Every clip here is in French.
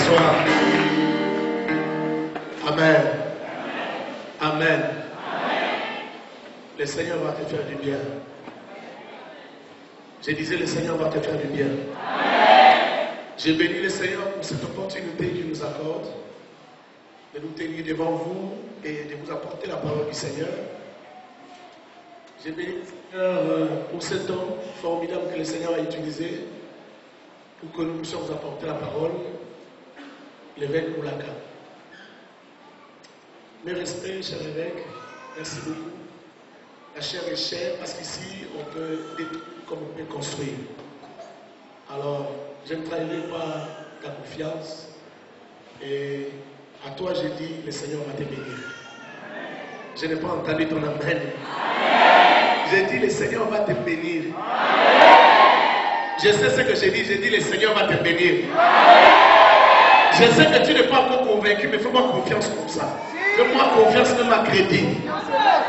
t'asseoir. Amen. Amen. Le Seigneur va te faire du bien. Je disais, le Seigneur va te faire du bien. J'ai béni le Seigneur pour cette opportunité qu'il nous accorde de nous tenir devant vous et de vous apporter la parole du Seigneur. J'ai béni le Seigneur pour ce temps formidable que le Seigneur a utilisé pour que nous puissions vous apporter la parole, l'évêque Moulaka. Mes respects, cher évêque, merci beaucoup. La chair est chère parce qu'ici, on peut détruire comme on peut construire. Alors, je ne trahirai pas ta confiance. Et à toi, j'ai dit, le Seigneur va te bénir. Je n'ai pas entendu ton amen. J'ai dit, le Seigneur va te bénir. Je sais ce que j'ai dit, le Seigneur va te bénir. Je sais que tu n'es pas encore convaincu, mais fais-moi confiance comme ça. Fais-moi confiance, même à crédit.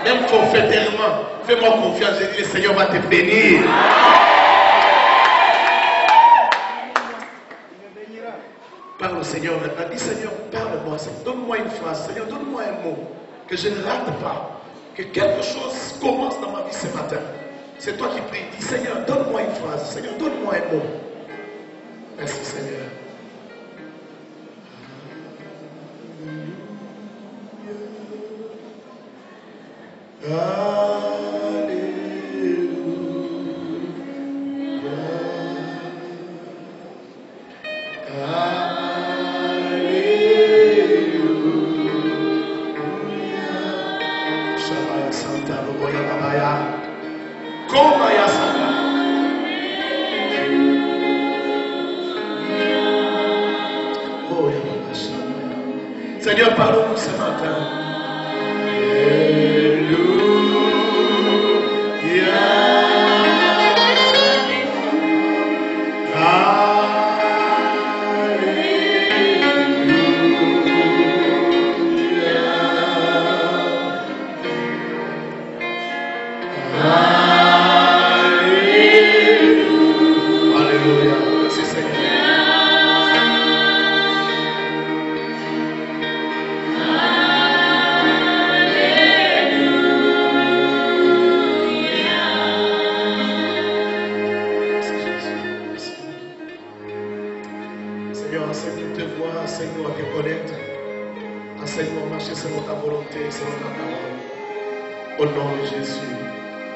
Même forfaitairement. Fais-moi confiance, j'ai dit, le Seigneur va te bénir. Parle au Seigneur maintenant. Dis, Seigneur, parle-moi. Donne-moi une phrase. Seigneur, donne-moi un mot. Que je ne rate pas. Que quelque chose commence dans ma vie ce matin. C'est toi qui pries. Dis, Seigneur, donne-moi une phrase. Seigneur, donne-moi un mot. Merci, Seigneur. Seigneur, parle-nous ce matin. Au nom de Jésus.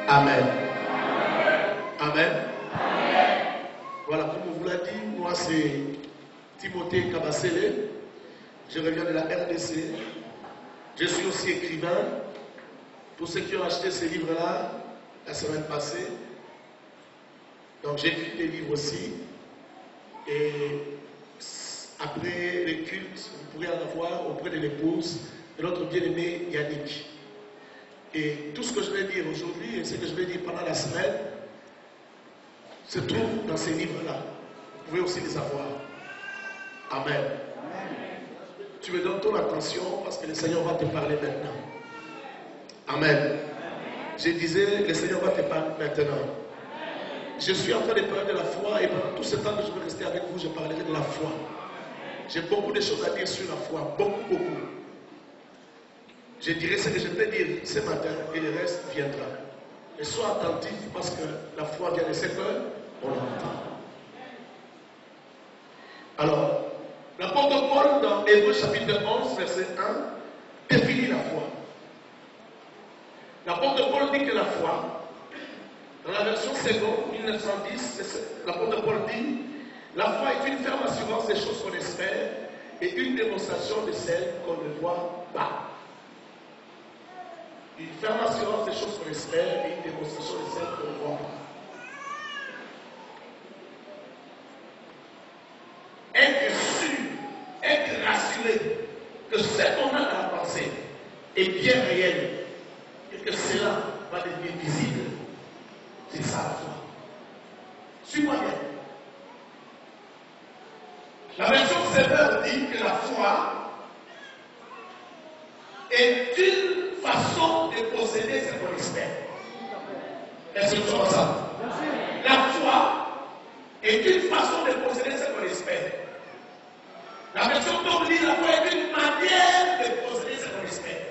Amen. Amen. Voilà, comme on vous l'a dit, moi c'est Timothée Kabasele. Je reviens de la RDC. Je suis aussi écrivain. Pour ceux qui ont acheté ces livres-là, la semaine passée. Donc j'écris des livres aussi. Et après les cultes, vous pourrez en avoir auprès de l'épouse de notre bien-aimé Yannick. Et tout ce que je vais dire aujourd'hui et ce que je vais dire pendant la semaine se trouve dans ces livres-là. Vous pouvez aussi les avoir. Amen. Tu me donnes ton attention parce que le Seigneur va te parler maintenant. Amen. Je disais, le Seigneur va te parler maintenant. Je suis en train de parler de la foi et pendant tout ce temps que je vais rester avec vous, je parlerai de la foi. J'ai beaucoup de choses à dire sur la foi. Beaucoup. Je dirai ce que je peux dire ce matin et le reste viendra. Et sois attentif parce que la foi vient de ce qu'on entend. Alors, l'apôtre Paul dans Hébreux chapitre 11, verset 1, définit la foi. L'apôtre Paul dit que la foi, dans la version seconde, 1910, l'apôtre Paul dit, la foi est une ferme assurance des choses qu'on espère et une démonstration de celles qu'on ne voit pas. Une ferme assurance des choses qu'on espère et une démonstration de celles qu'on ne voit pas. Être sûr, être rassuré que ce qu'on a à la pensée est bien réel et que cela va devenir visible. C'est ça la foi. Suis-moi bien. La version sévère dit que la foi est une façon de posséder ce qu'on espère. Est-ce que nous sommes ensemble? La foi est une façon de posséder ce qu'on espère. La La version dont on lit la foi est une manière de posséder son respect.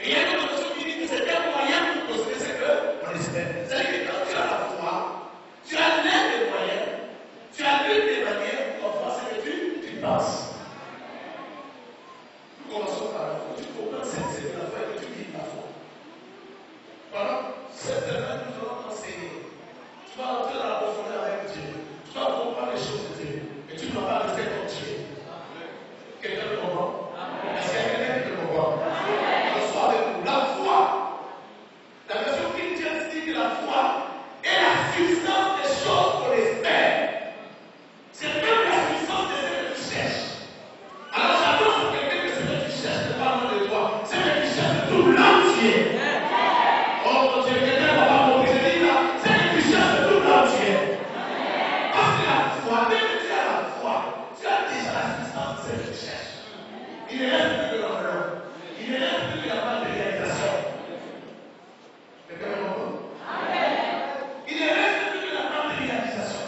Et il y a une autre version qui dit que c'est un moyen pour posséder ce que on espère. C'est-à-dire que quand tu as la foi, tu as l'un des moyens, tu as l'une des manières pour voir ce que tu penses. Nous commençons par la foi. Tu comprends c'est de la foi que tu vis la foi. Voilà, cette semaine nous allons t'enseigner. Tu vas entrer dans la profondeur avec Dieu. Tu vas comprendre les choses de Dieu. Et tu ne vas pas rester comme Dieu. Quelqu'un le comprend? Est-ce qu'il y a quelqu'un qui le comprend? Sois avec nous. La foi. La version King James dit que la foi est la substance des choses qu'on espère. C'est même la substance des choses que tu cherches. Alors j'annonce pour quelqu'un que c'est ce que tu cherches n'est pas loin de toi. C'est ce que tu cherches tout l'entier. Oh mon Dieu, quelqu'un va pas mourir. Je dis là, c'est ce que tu cherches tout l'entier. Parce que la foi, dès que tu as la foi, tu as déjà la substance de ce que tu cherches. Il ne reste plus que l'enveloppe. Il ne reste plus que la matérialisation. Quelqu'un me comprend? Il ne reste plus que la matérialisation.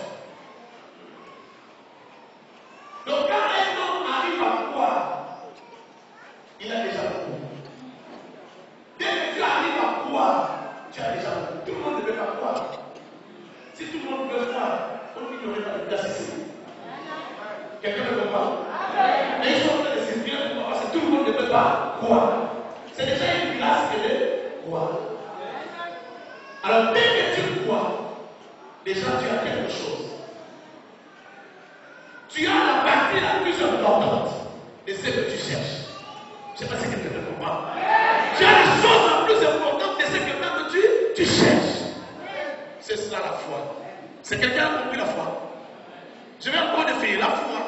Donc quand un homme arrive à croire, il a déjà beaucoup. Dès que tu arrives à croire, tu as déjà beaucoup. Tout le monde ne peut pas croire. Si tout le monde peut croire, il n'y aurait pas de place ici. Quelqu'un me comprend? Mais ils sont en train de s'inspirer pour parce que tout le monde ne peut pas croire. C'est déjà une place que de croire. Alors dès que tu crois, déjà tu as quelque chose. Tu as la partie la plus importante de ce que tu cherches. Je ne sais pas si quelqu'un me comprend. Tu as la chose la plus importante de ce que même tu cherches. C'est cela la foi. C'est quelqu'un qui a compris la foi. Je vais encore définir la foi.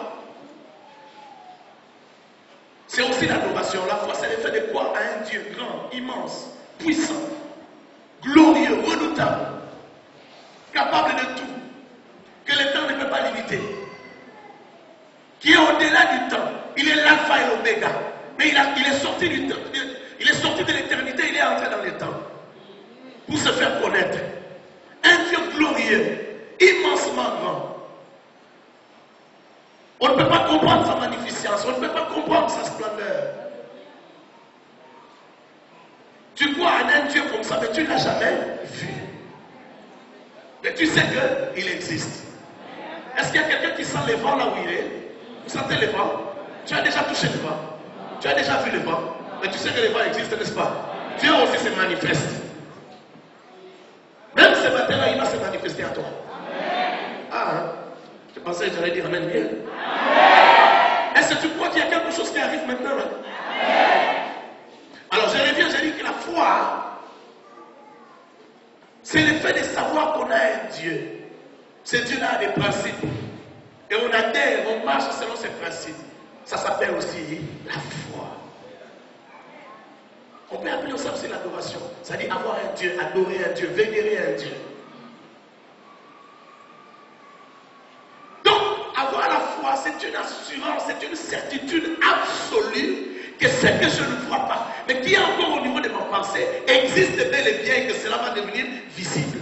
C'est aussi l'adoration. La foi, c'est le fait de croire à un Dieu grand, immense, puissant, glorieux, redoutable, capable de tout, que le temps ne peut pas limiter, qui est au-delà du temps. Il est l'alpha et l'oméga. Mais il est sorti du temps. Il est sorti de l'éternité, il est entré dans le temps pour se faire connaître. Un Dieu glorieux, immensement grand. On ne peut pas comprendre sa magnificence, on ne peut pas comprendre sa splendeur. Tu crois en un Dieu comme ça, mais tu ne l'as jamais vu. Mais tu sais qu'il existe. Est-ce qu'il y a quelqu'un qui sent le vent là où il est? Vous sentez le vent? Tu as déjà touché le vent. Tu as déjà vu le vent. Mais tu sais que le vent existe, n'est-ce pas? Dieu aussi se manifeste. Même ce matin-là, il va se manifester à toi. Ah, hein? Je pensais que j'allais dire Amen bien. Est-ce que tu crois qu'il y a quelque chose qui arrive maintenant? Hein? Alors je reviens, je dis que la foi, c'est le fait de savoir qu'on a un Dieu. Ce Dieu-là a des principes. Et on adhère, on marche selon ses principes. Ça s'appelle aussi la foi. On peut appeler ça aussi l'adoration. C'est-à-dire avoir un Dieu, adorer un Dieu, vénérer un Dieu. Donc, avoir la foi, c'est une assurance, c'est une certitude absolue que ce que je ne vois pas, mais qui est encore au niveau de ma pensée, existe bel et bien et que cela va devenir visible.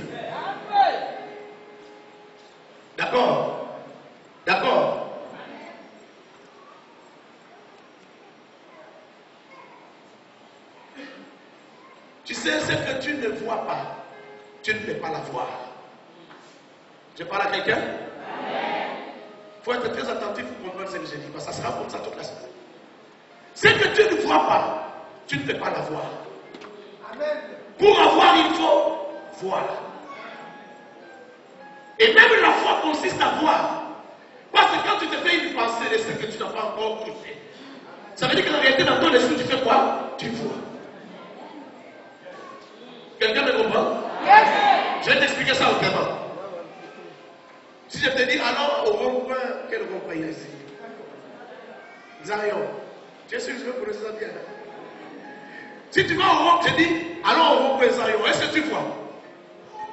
D'accord? D'accord? Tu sais, ce que tu ne vois pas, tu ne peux pas la voir. Je parle à quelqu'un? Il faut être très attentif pour comprendre ce que je dis, parce que ça sera comme ça toute la semaine. Ce que tu ne vois pas, tu ne peux pas la voir. Amen. Pour avoir, il faut voir. Et même la foi consiste à voir. Parce que quand tu te fais une pensée de ce que tu n'as pas encore fait, ça veut dire qu'en réalité, dans ton esprit, tu fais quoi? Tu vois. Quelqu'un me comprend? Yes. Je vais t'expliquer ça autrement. Si je te dis, alors au rond-point, quel rond-point il y a ici? Zion. Tu es sûr que je veux prononcer ça bien? Si tu vas au rond, je dis, allons au rond-point Zion. Est-ce que tu vois?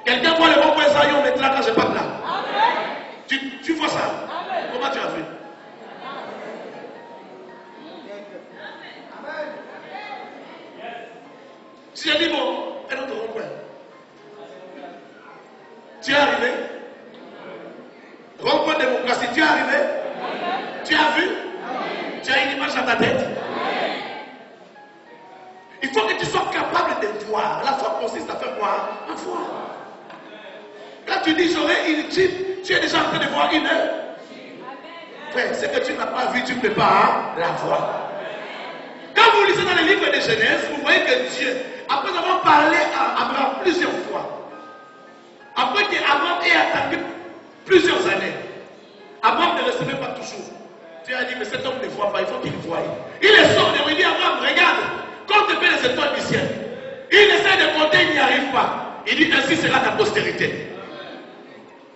Quelqu'un voit le rond-point Zion maintenant quand je parle là? Amen. Tu vois ça? Amen. Comment tu as vu? Amen. Si je dis, bon, un autre rond-point. Tu es arrivé? Rond-point démocratie, tu es arrivé? Tu as vu? Tu as une image dans ta tête? Il faut que tu sois capable de voir. La foi consiste à faire quoi? À voir. Quand tu dis j'aurai une type, tu es déjà en train de voir une heure. Frère, ce que tu n'as pas vu, tu ne peux pas la voir. Quand vous lisez dans les livres de Genèse, vous voyez que Dieu, après avoir parlé à Abraham plusieurs fois, après qu'Abraham ait attendu plusieurs années, Abraham ne recevait pas toujours. Dieu a dit, mais cet homme ne voit pas, il faut qu'il voie. Il est sort, il dit, Abraham, regarde, compte bien les étoiles du ciel. Il essaie de compter, il n'y arrive pas. Il dit, ainsi sera ta postérité.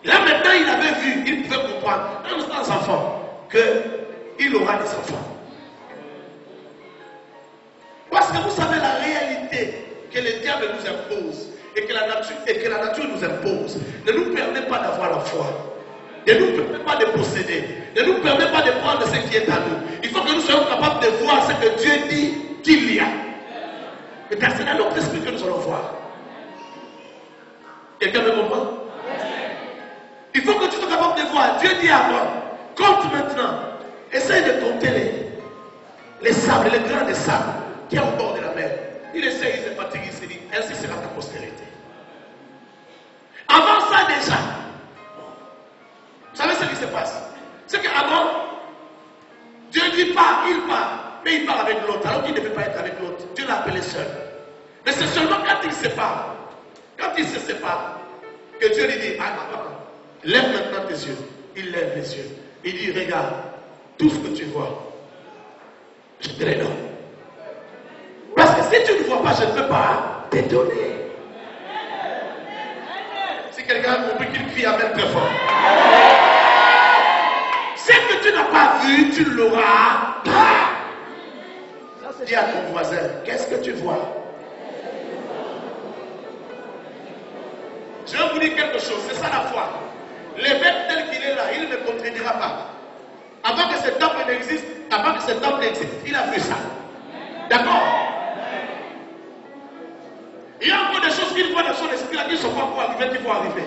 Là maintenant, il avait vu, il pouvait comprendre, même sans enfant, qu'il aura des enfants. Parce que vous savez la réalité que le diable nous impose et que la nature nous impose ne nous permet pas d'avoir la foi, ne nous permet pas de posséder, ne nous permet pas de prendre ce qui est à nous. Il faut que nous soyons capables de voir ce que Dieu dit qu'il y a. Et c'est dans notre esprit que nous allons voir. Quelqu'un me comprend? Il faut que tu sois capable de voir. Dieu dit à moi, compte maintenant. Essaye de compter les sables, les grains de sable qui est au bord de la mer. Il essaye, il se fatigue, il se dit, ainsi sera ta postérité. Avant ça déjà, vous savez ce qui se passe? C'est qu'avant, Dieu dit pas, il part, mais il part avec l'autre, alors qu'il ne devait pas être avec l'autre. Dieu l'a appelé seul. Mais c'est seulement quand il se sépare, que Dieu lui dit, lève maintenant tes yeux. Il lève les yeux. Il dit, regarde, tout ce que tu vois, je te le donne. Parce que si tu ne vois pas, je ne peux pas te donner. Si quelqu'un a compris qu'il crie Amen très fort. Ce que tu n'as pas vu, tu l'auras pas. Dis à ton voisin, qu'est-ce que tu vois? Je vais vous dire quelque chose, c'est ça la foi. L'évêque tel qu'il est là, il ne contredira pas. Avant que cet temple n'existe, il a vu ça. D'accord? Il y a encore des choses qu'il voit dans son esprit qui ne sont pas encore arrivées, qui vont arriver.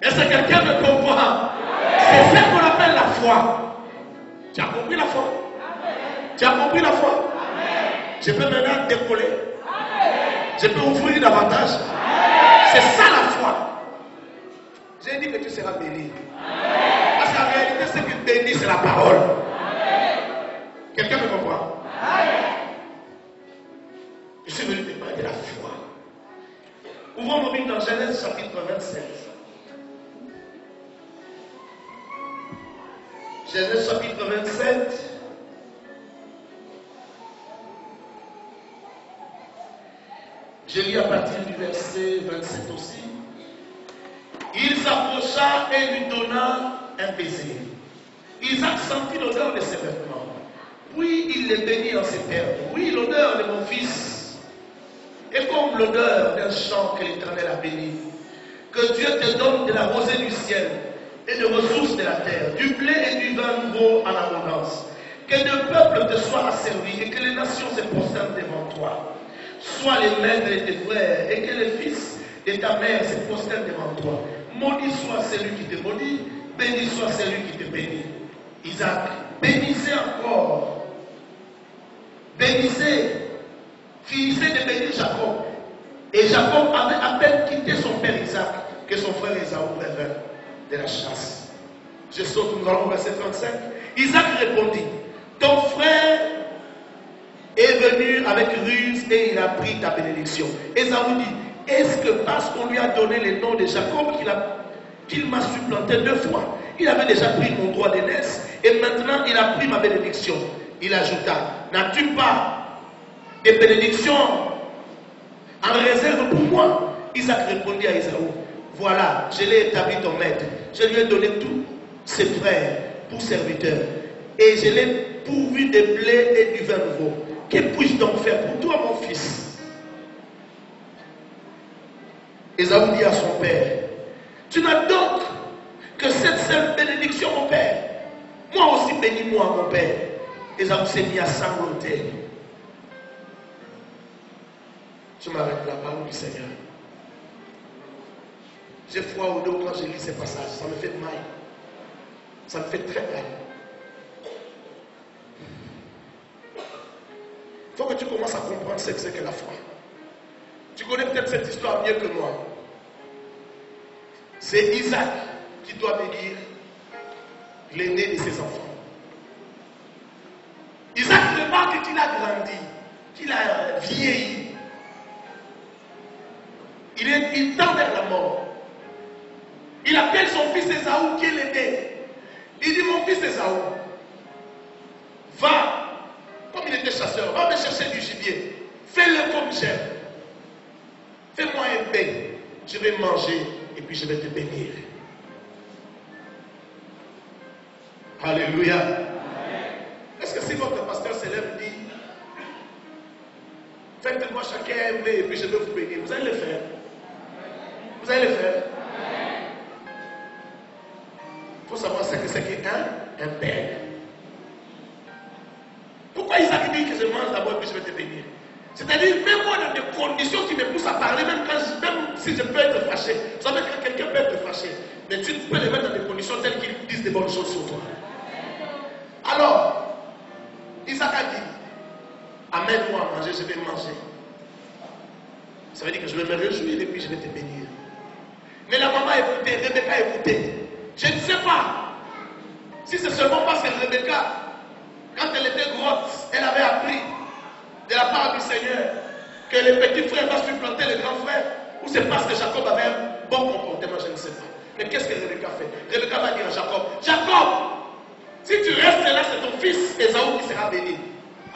Est-ce que quelqu'un me comprend? C'est ce qu'on appelle la foi. Tu as compris la foi? Tu as compris la foi? Je peux maintenant décoller. Je peux ouvrir davantage. C'est ça la foi. J'ai dit que tu seras béni. Parce qu'en réalité, ce qui bénit, c'est la parole. Quelqu'un me comprend? Je suis venu te parler de la foi. Ouvrons nos Bibles dans Genèse chapitre 27. Genèse chapitre 27. Je lis à partir du verset 27 aussi. Il s'approcha et lui donna un baiser. Isaac sentit l'odeur de ses vêtements. Puis il les bénit en ces termes. Oui, l'odeur de mon fils est comme l'odeur d'un champ que l'Éternel a béni. Que Dieu te donne de la rosée du ciel et de ressources de la terre, du blé et du vin nouveau en abondance. Que le peuple te soit asservi et que les nations se prosternent devant toi. Sois les maîtres de tes frères et que les fils de ta mère se prosternent devant toi. Maudit soit celui qui te maudit, béni soit celui qui te bénit. Isaac bénissait encore. Bénissait, finissait de bénir Jacob. Et Jacob avait à peine quitté son père Isaac que son frère Ésaü revint de la chasse. Je saute, nous allons au verset 35. Isaac répondit, ton frère est venu avec ruse et il a pris ta bénédiction. Ésaü dit, est-ce que parce qu'on lui a donné le nom de Jacob qu'il m'a supplanté 2 fois? Il avait déjà pris mon droit d'aînesse et maintenant il a pris ma bénédiction. Il ajouta, n'as-tu pas de bénédiction en réserve pour moi? Isaac répondit à Ésaü, voilà, je l'ai établi ton maître. Je lui ai donné tous ses frères pour serviteurs et je l'ai pourvu de blé et du vin nouveau. Que puis-je donc faire pour toi, mon fils? Ésaü dit à son père, tu n'as donc que cette seule bénédiction, mon père. Moi aussi, bénis-moi, mon père. Ésaü s'est mis à sangloter. Je m'arrête la parole du Seigneur. J'ai froid au dos quand je lis ces passages. Ça me fait mal. Ça me fait très mal. Il faut que tu commences à comprendre ce que c'est que la foi. Tu connais peut-être cette histoire mieux que moi. C'est Isaac qui doit bénir l'aîné de ses enfants. Isaac remarque qu'il a grandi, qu'il a vieilli. Il tend vers la mort. Il appelle son fils Ésaü qui est l'aîné. Il dit, mon fils Ésaü, va, comme il était chasseur, va me chercher du gibier. Fais-le comme j'aime. Fais-moi un pain. Je vais manger et puis je vais te bénir. Alléluia. Est-ce que si votre pasteur se lève et dit, faites-moi chacun un pain et puis je vais vous bénir, vous allez le faire? Vous allez le faire? Il faut savoir ce que c'est qu'un père. Pourquoi Isaac dit que je mange d'abord et puis je vais te bénir? C'est-à-dire, même moi dans des conditions qui me poussent à parler, même si je peux être fâché. Vous savez que quelqu'un peut être fâché, mais tu peux les mettre dans des conditions telles qu'ils disent des bonnes choses sur toi. Alors, Isaac a dit, amène-moi à manger, je vais manger. Ça veut dire que je vais me réjouir et puis je vais te bénir. Mais la maman a écouté, Rebecca a écouté. Je ne sais pas si c'est seulement parce que Rebecca, quand elle était grosse, elle avait appris de la part du Seigneur que le petit frère va supplanter le grand frère, ou c'est parce que Jacob avait un bon comportement, je ne sais pas. Mais qu'est-ce que Rebecca fait? Rebecca va dire à Jacob, Jacob, si tu restes là, c'est ton fils Ésaü qui sera béni.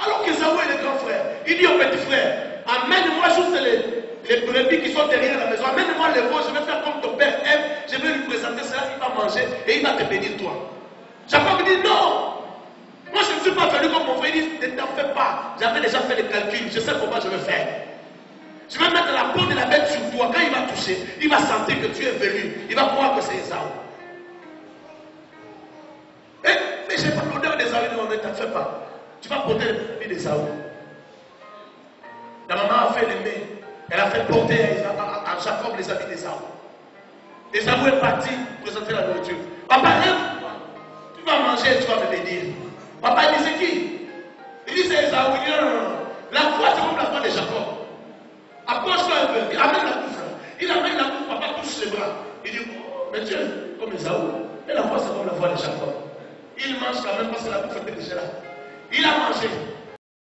Alors qu'Ésaü est le grand frère, il dit au petit frère, amène-moi juste les brebis qui sont derrière la maison, amène-moi les veaux, je vais faire comme ton père aime, je vais lui présenter cela, il va manger et il va te bénir toi. Jacob dit non, moi je ne suis pas venu comme mon frère, il dit ne t'en fais pas, j'avais déjà fait les calculs, je sais comment je vais faire. Je vais mettre la peau de la bête sur toi, quand il va toucher, il va sentir que tu es venu, il va croire que c'est Ésaü. Mais j'ai pas l'odeur d'Ésaü, ne t'en fais pas, tu vas porter le bébé d'Ésaü. La maman a fait les mains. Elle a fait porter à Jacob les habits d'Ésaü. Ésaü est parti présenter la nourriture. Papa, tu vas manger et tu vas me bénir. Papa, il dit c'est qui? Il dit c'est Ésaü. Il dit non. La foi, c'est comme la foi de Jacob. Approche-toi un peu. Amène la bouffe. Il amène la bouffe. Papa touche ses bras. Il dit, oh, mais tu es comme Ésaü. Mais la foi, c'est comme la foi de Jacob. Il mange quand même parce que la bouffe était déjà là. Il a mangé.